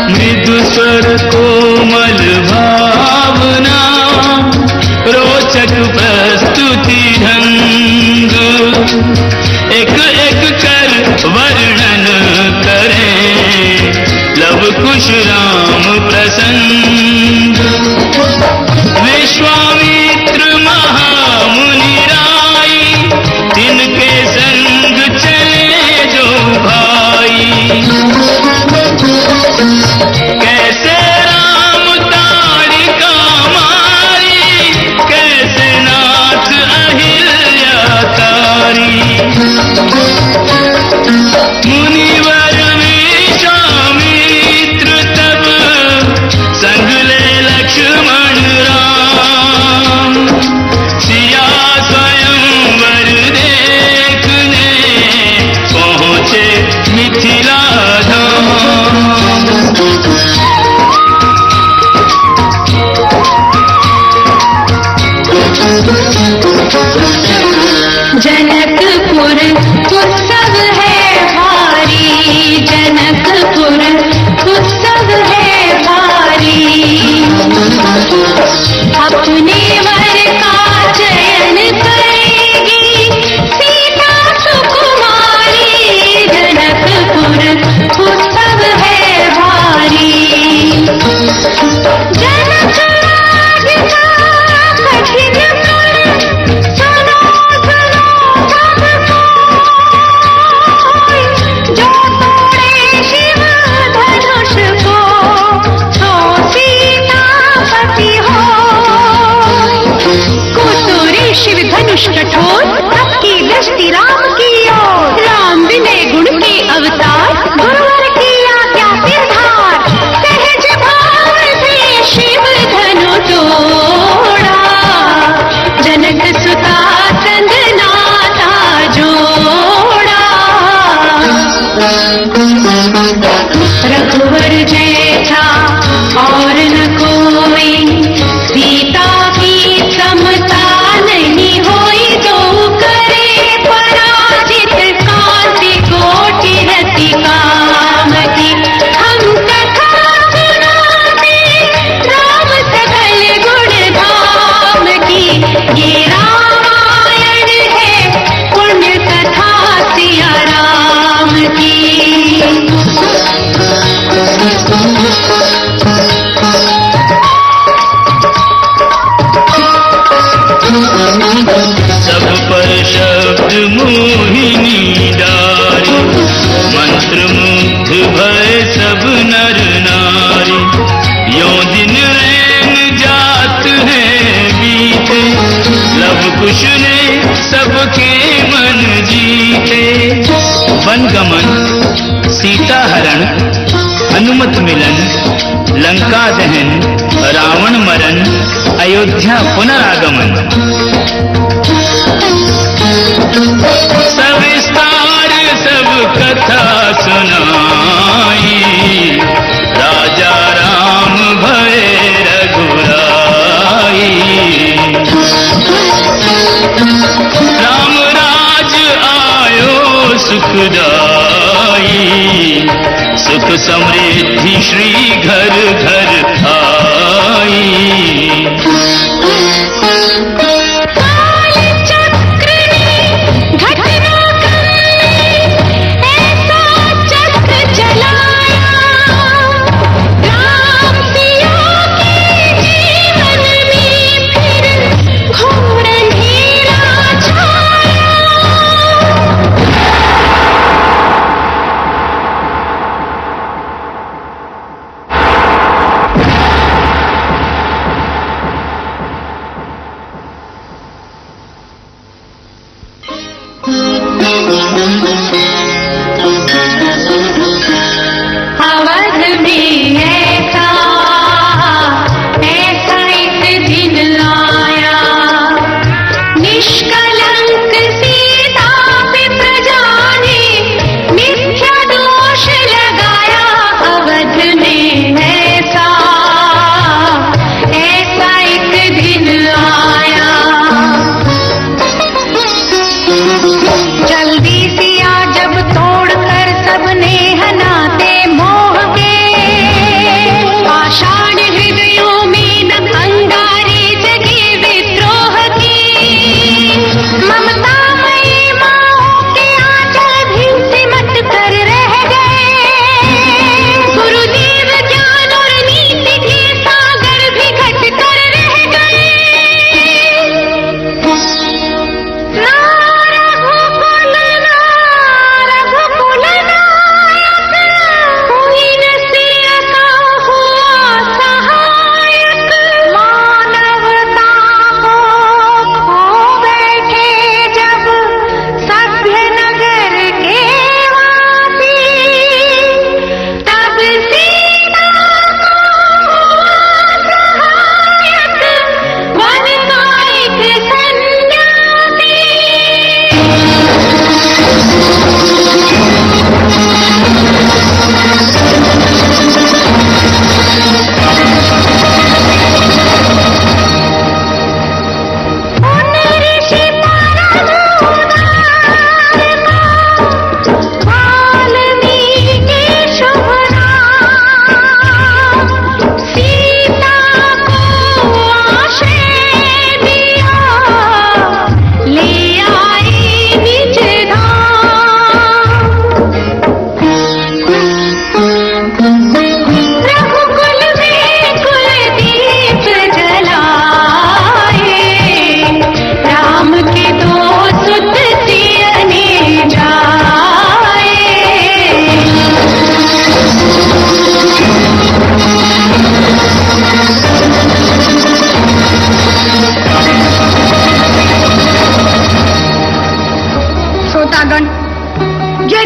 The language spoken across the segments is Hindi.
मृदु स्वर कोमल भावना रोचक प्रस्तुति ढंग एक एक कर वर्णन करें लव कुश राम प्रसंग। विश्वामित्र महामुनि राई तिनके संग चले जो भाई कैसे राम ताड़िका मारी कैसे नाथ अहिल्या तारी। मुनिवर विश्वामित्र तब संग ले लक्ष्मण राम सिया स्वयंवर देखने पहुँचे मिथिला धाम। जनकपुर उत्सव है भारी, जनकपुर उत्सव है भारी। अपने वर का चयन करेगी सीता सुकुमारी, जनकपुर उत्सव है भारी। जनक राज का कठिन धनुष कठोर, सबकी दृष्टि राम की ओर। राम विनय गुण के अवतार, गुरुवर की आज्ञा सिरधार। सहज भाव से शिव धनु तोड़ा, जनक सुता संग नाता जोड़ा। रघुवर जैसा और न कोई, सीता की समता नहीं होई। जो करे पराजित, कांति कोटि रति काम की। हम कथा सुनाते राम सकल गुण धाम की। ये रामायण है पुण्य कथा सिया राम की। सब पर शब्द मोहिनी डारी, मंत्र मुग्ध भय सब नर नारी। यो दिन रैन जात है बीते, लव कुश ने सबके मन जीते। वन गमन, सीता हरण, अनुमत मिलन, लंका दहन, रावण मरण, अयोध्या पुनरागमन। सविस्तार सब कथा सुनाई, राजा राम भय रघुराई। राम राज आयो सुखदाई, सुख समृद्धि श्री घर घर आई। काल चक्र ने घटना करनी, ऐसा चक्र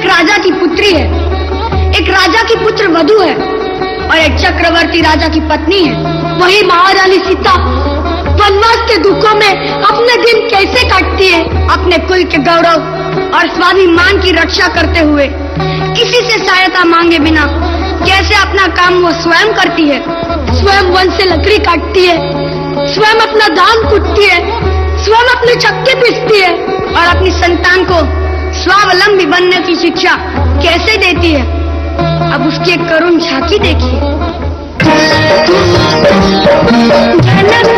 एक राजा की पुत्री है, एक राजा की पुत्र वधू है और एक चक्रवर्ती राजा की पत्नी है। वही महारानी सीता वनवास के दुखों में अपने दिन कैसे काटती है, अपने कुल के गौरव और स्वाभिमान की रक्षा करते हुए किसी से सहायता मांगे बिना कैसे अपना काम वो स्वयं करती है। स्वयं वन से लकड़ी काटती है, स्वयं अपना धान कूटती है, स्वयं अपनी चक्की पीसती है और अपनी संतान को स्वावलंबी बनने की शिक्षा कैसे देती है। अब उसकी एक करुण झांकी देखिए। जनक